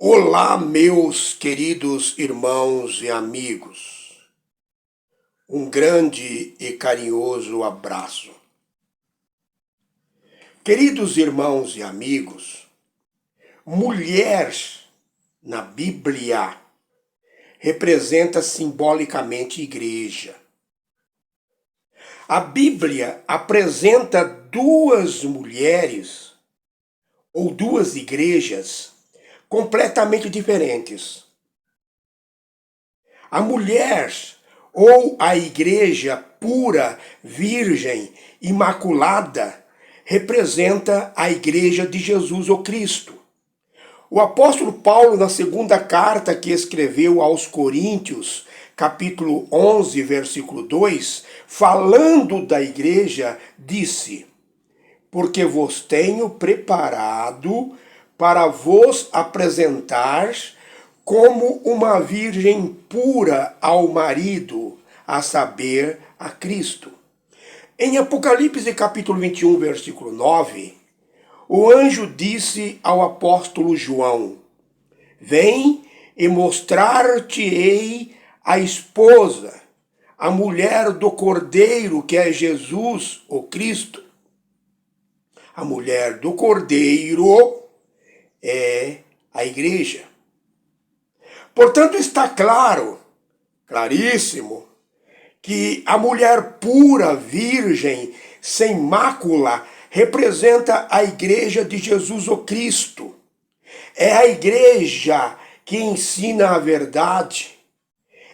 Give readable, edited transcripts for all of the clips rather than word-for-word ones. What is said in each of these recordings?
Olá, meus queridos irmãos e amigos. Um grande e carinhoso abraço. Queridos irmãos e amigos, mulher na Bíblia representa simbolicamente igreja. A Bíblia apresenta duas mulheres ou duas igrejas completamente diferentes. A mulher ou a igreja pura, virgem, imaculada, representa a igreja de Jesus o Cristo. O apóstolo Paulo, na segunda carta que escreveu aos Coríntios, capítulo 11, versículo 2, falando da igreja, disse: porque vos tenho preparado para vos apresentar como uma virgem pura ao marido, a saber, a Cristo. Em Apocalipse capítulo 21, versículo 9, o anjo disse ao apóstolo João: vem e mostrar-te-ei a esposa, a mulher do Cordeiro, que é Jesus, o Cristo. A mulher do Cordeiro é a igreja. Portanto, está claríssimo, que a mulher pura, virgem, sem mácula, representa a igreja de Jesus o Cristo. É a igreja que ensina a verdade.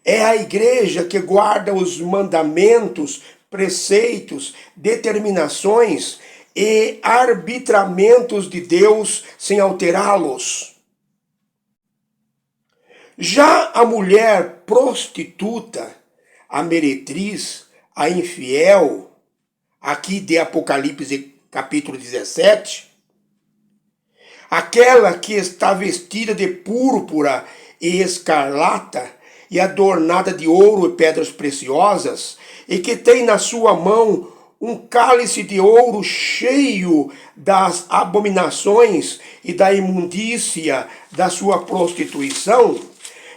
É a igreja que guarda os mandamentos, preceitos, determinações e arbitramentos de Deus sem alterá-los. Já a mulher prostituta, a meretriz, a infiel, aqui de Apocalipse capítulo 17, aquela que está vestida de púrpura e escarlata e adornada de ouro e pedras preciosas, e que tem na sua mão um cálice de ouro cheio das abominações e da imundícia da sua prostituição,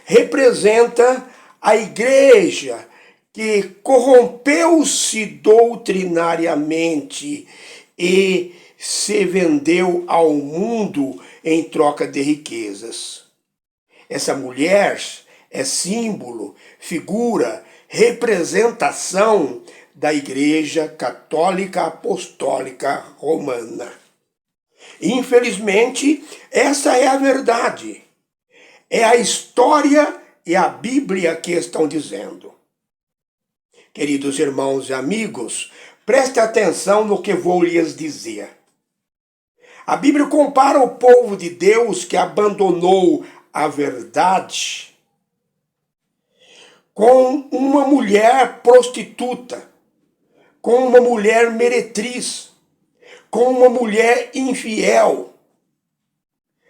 representa a igreja que corrompeu-se doutrinariamente e se vendeu ao mundo em troca de riquezas. Essa mulher é símbolo, figura, representação da Igreja Católica Apostólica Romana. Infelizmente, essa é a verdade. É a história e a Bíblia que estão dizendo. Queridos irmãos e amigos, preste atenção no que vou lhes dizer. A Bíblia compara o povo de Deus que abandonou a verdade com uma mulher prostituta, com uma mulher meretriz, com uma mulher infiel.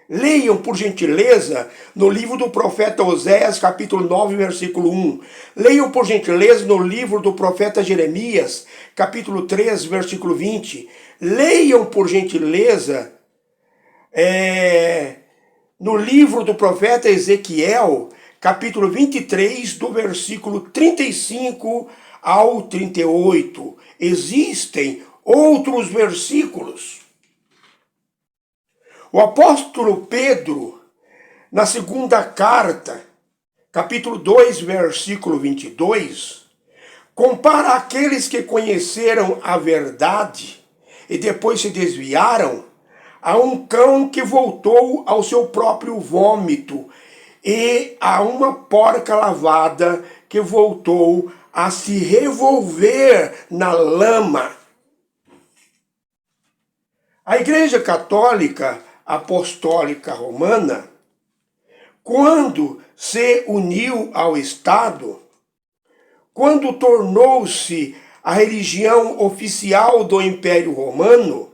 Leiam, por gentileza, no livro do profeta Oséias, capítulo 9, versículo 1. Leiam, por gentileza, no livro do profeta Jeremias, capítulo 3, versículo 20. Leiam, por gentileza, no livro do profeta Ezequiel, capítulo 23, do versículo 35 ao 38. Existem outros versículos. O apóstolo Pedro, na segunda carta, capítulo 2, versículo 22, compara aqueles que conheceram a verdade e depois se desviaram a um cão que voltou ao seu próprio vômito e a uma porca lavada que voltou a se revolver na lama. A Igreja Católica Apostólica Romana, quando se uniu ao Estado, quando tornou-se a religião oficial do Império Romano,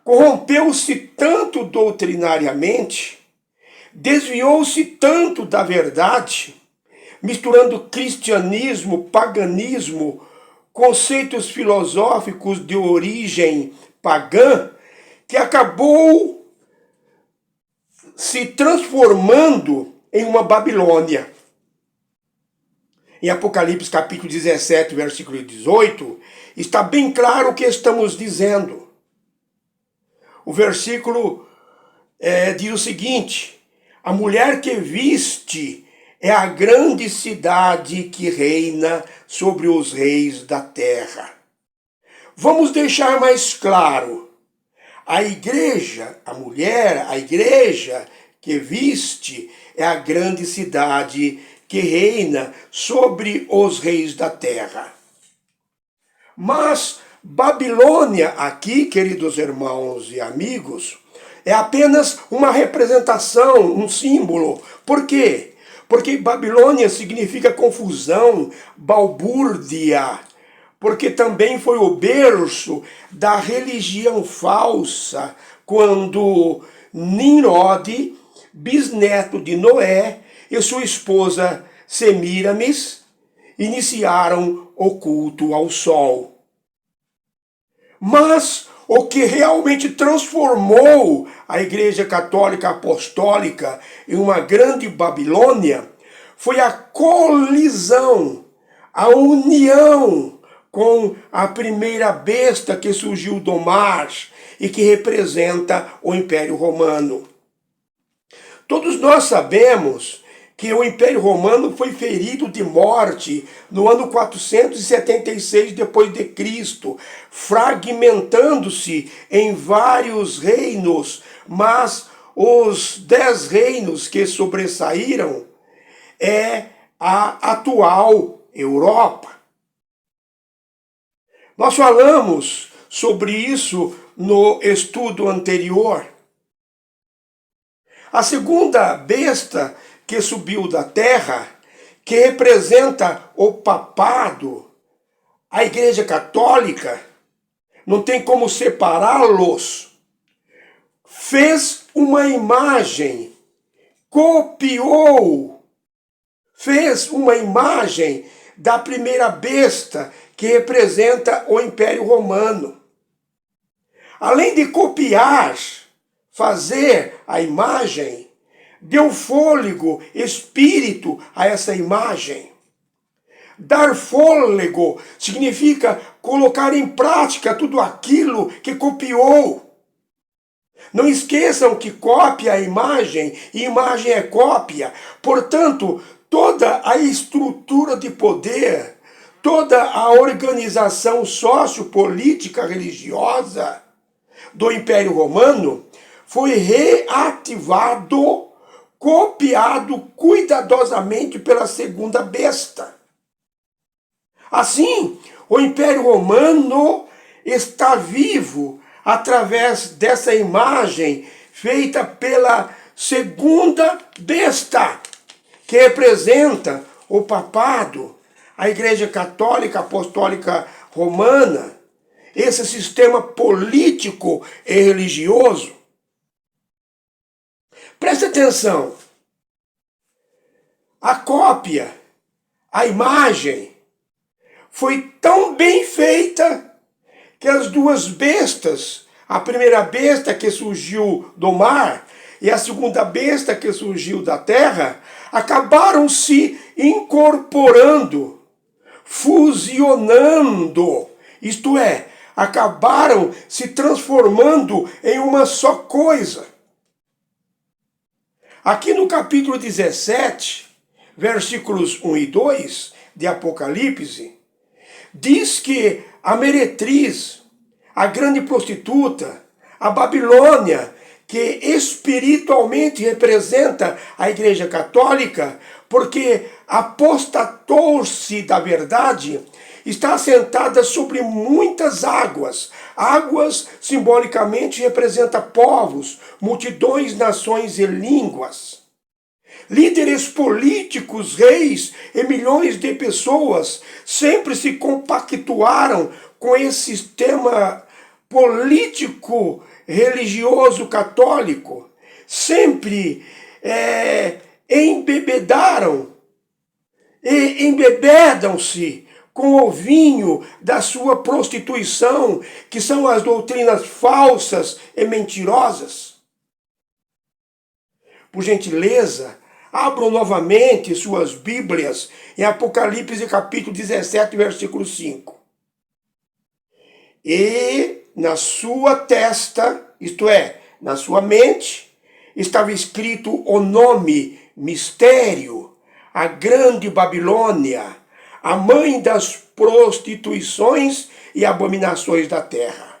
corrompeu-se tanto doutrinariamente, desviou-se tanto da verdade, misturando cristianismo, paganismo, conceitos filosóficos de origem pagã, que acabou se transformando em uma Babilônia. Em Apocalipse capítulo 17, versículo 18, está bem claro o que estamos dizendo. O versículo diz o seguinte: a mulher que viste é a grande cidade que reina sobre os reis da terra. Vamos deixar mais claro. A igreja, a mulher, a igreja que viste é a grande cidade que reina sobre os reis da terra. Mas Babilônia aqui, queridos irmãos e amigos, é apenas uma representação, um símbolo. Por quê? Porque Babilônia significa confusão, balbúrdia, porque também foi o berço da religião falsa, quando Nimrod, bisneto de Noé, e sua esposa Semíramis iniciaram o culto ao sol. Mas o que realmente transformou a Igreja Católica Apostólica em uma grande Babilônia foi a colisão, a união com a primeira besta que surgiu do mar e que representa o Império Romano. Todos nós sabemos que o Império Romano foi ferido de morte no ano 476 depois de Cristo, fragmentando-se em vários reinos, mas os 10 reinos que sobressaíram é a atual Europa. Nós falamos sobre isso no estudo anterior. A segunda besta que subiu da terra, que representa o papado, a Igreja Católica, não tem como separá-los, fez uma imagem, copiou, fez uma imagem da primeira besta que representa o Império Romano. Além de copiar, fazer a imagem, deu fôlego, espírito a essa imagem. Dar fôlego significa colocar em prática tudo aquilo que copiou. Não esqueçam que cópia é imagem e imagem é cópia. Portanto, toda a estrutura de poder, toda a organização sociopolítica religiosa do Império Romano foi reativado, copiado cuidadosamente pela segunda besta. Assim, o Império Romano está vivo através dessa imagem feita pela segunda besta, que representa o papado, a Igreja Católica Apostólica Romana, esse sistema político e religioso. Preste atenção. A cópia, a imagem, foi tão bem feita que as duas bestas, a primeira besta que surgiu do mar e a segunda besta que surgiu da terra, acabaram se incorporando, fusionando, isto é, acabaram se transformando em uma só coisa. Aqui no capítulo 17, versículos 1 e 2 de Apocalipse, diz que a meretriz, a grande prostituta, a Babilônia, que espiritualmente representa a Igreja Católica, porque apostatou-se da verdade, está assentada sobre muitas águas. Águas simbolicamente representa povos, multidões, nações e línguas. Líderes políticos, reis e milhões de pessoas sempre se compactuaram com esse sistema político religioso católico. Sempre embebedaram e embebedam-se com o vinho da sua prostituição, que são as doutrinas falsas e mentirosas. por gentileza, abram novamente suas Bíblias em Apocalipse capítulo 17, versículo 5. E na sua testa, isto é, na sua mente, estava escrito o nome mistério, a grande Babilônia, a mãe das prostituições e abominações da terra.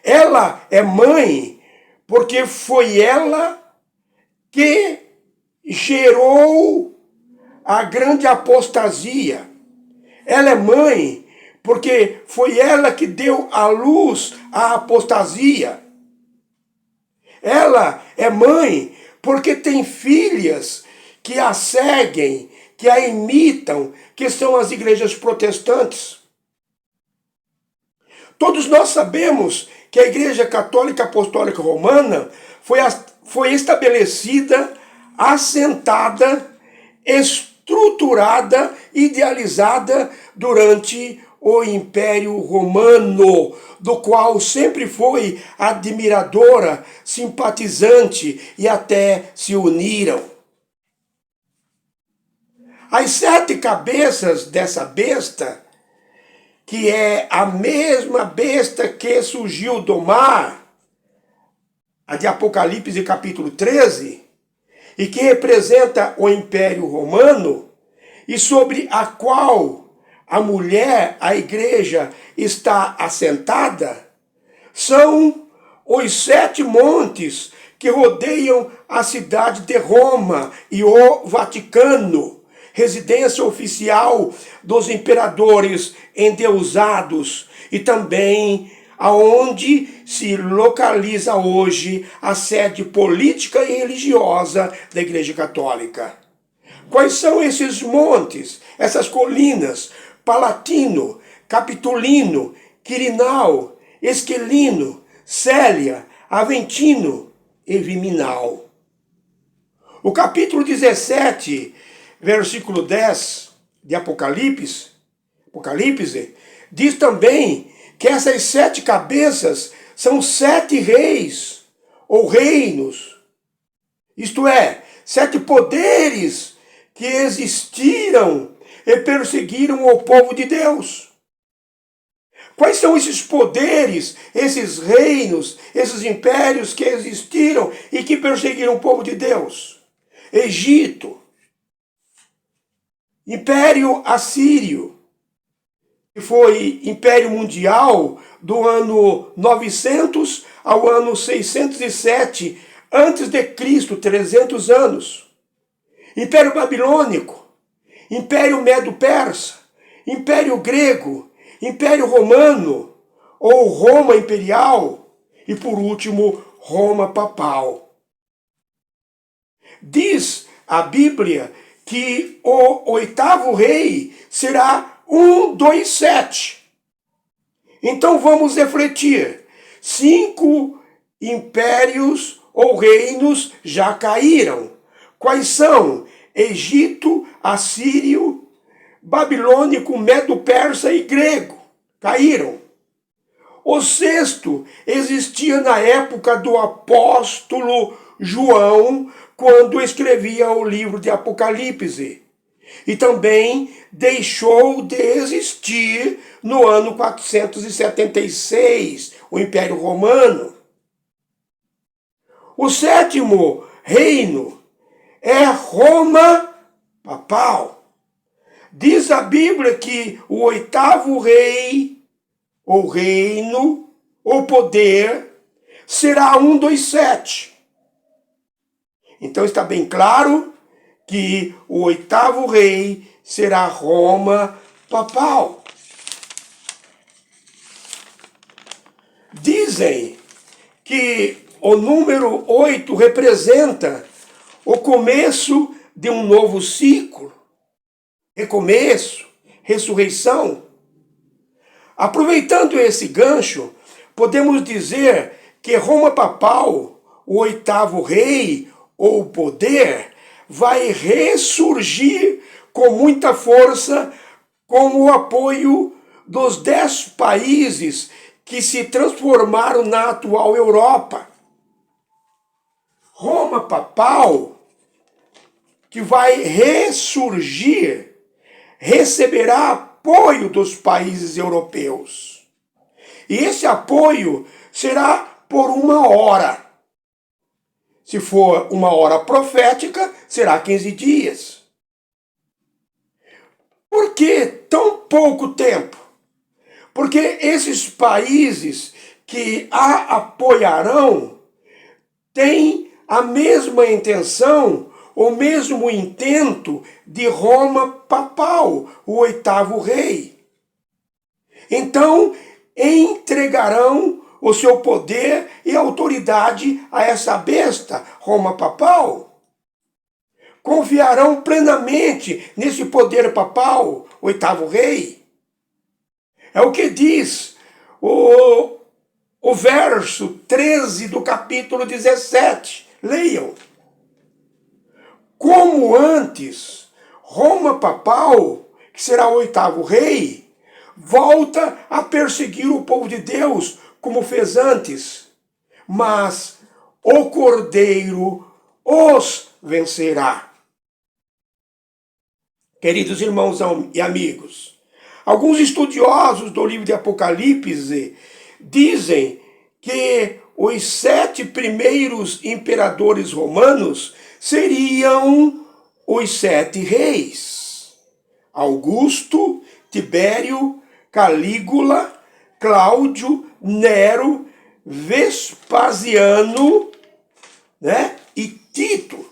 Ela é mãe porque foi ela que gerou a grande apostasia. Ela é mãe porque foi ela que deu à luz a apostasia. Ela é mãe porque tem filhas que a seguem, que a imitam, que são as igrejas protestantes. Todos nós sabemos que a Igreja Católica Apostólica Romana foi estabelecida, assentada, estruturada, idealizada durante o Império Romano, do qual sempre foi admiradora, simpatizante e até se uniram. As 7 cabeças dessa besta, que é a mesma besta que surgiu do mar, a de Apocalipse capítulo 13, e que representa o Império Romano, e sobre a qual a mulher, a igreja, está assentada, são os 7 montes que rodeiam a cidade de Roma e o Vaticano, residência oficial dos imperadores endeusados, e também aonde se localiza hoje a sede política e religiosa da Igreja Católica. Quais são esses montes, essas colinas? Palatino, Capitolino, Quirinal, Esquilino, Célia, Aventino e Viminal. O capítulo 17, versículo 10 de Apocalipse, diz também que essas 7 cabeças são 7 reis ou reinos, isto é, 7 poderes que existiram e perseguiram o povo de Deus. Quais são esses poderes, esses reinos, esses impérios que existiram e que perseguiram o povo de Deus? Egito, Império Assírio, que foi Império Mundial do ano 900 ao ano 607 antes de Cristo, 300 anos. Império Babilônico, Império Medo-Persa, Império Grego, Império Romano, ou Roma Imperial, e por último, Roma Papal. Diz a Bíblia que o 8º rei será 127. Então vamos refletir. 5 impérios ou reinos já caíram. Quais são? Egito, Assírio, Babilônico, Medo-Persa e Grego. Caíram. O 6º existia na época do apóstolo João, quando escrevia o livro de Apocalipse. E também deixou de existir no ano 476, o Império Romano. O 7º reino é Roma Papal. Diz a Bíblia que o 8º rei, ou reino, ou poder, será 127. Então está bem claro que o 8º rei será Roma Papal. Dizem que o número 8 representa o começo de um novo ciclo, recomeço, ressurreição. Aproveitando esse gancho, podemos dizer que Roma Papal, o 8º rei ou poder, vai ressurgir com muita força com o apoio dos 10 países que se transformaram na atual Europa. Roma Roma papal, que vai ressurgir, receberá apoio dos países europeus. E esse apoio será por 1 hora. Se for 1 hora profética, será 15 dias. Por que tão pouco tempo? Porque esses países que a apoiarão têm a mesma intenção, o mesmo intento de Roma papal, o 8º rei. Então, entregarão o seu poder e autoridade a essa besta, Roma papal. Confiarão plenamente nesse poder papal, 8º rei. É o que diz o verso 13 do capítulo 17. Leiam. Como antes, Roma papal, que será o 8º rei, volta a perseguir o povo de Deus, como fez antes. Mas o Cordeiro os vencerá. Queridos irmãos e amigos, alguns estudiosos do livro de Apocalipse dizem que os 7 primeiros imperadores romanos seriam os 7 reis: Augusto, Tibério, Calígula, Cláudio, Nero, Vespasiano, e Tito.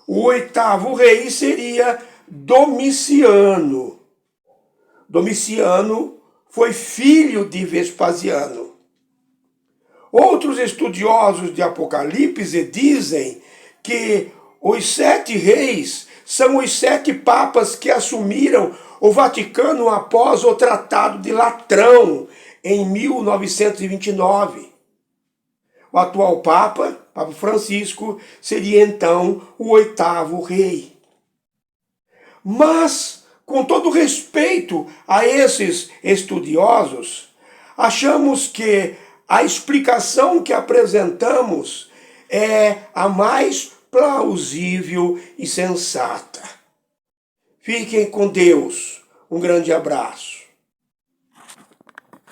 O 8º rei seria Domiciano. Domiciano foi filho de Vespasiano. Outros estudiosos de Apocalipse dizem que os 7 reis são os 7 papas que assumiram o Vaticano após o Tratado de Latrão, em 1929. O atual Papa, Papa Francisco, seria então o 8º rei. Mas, com todo respeito a esses estudiosos, achamos que a explicação que apresentamos é a mais plausível e sensata. Fiquem com Deus. Um grande abraço.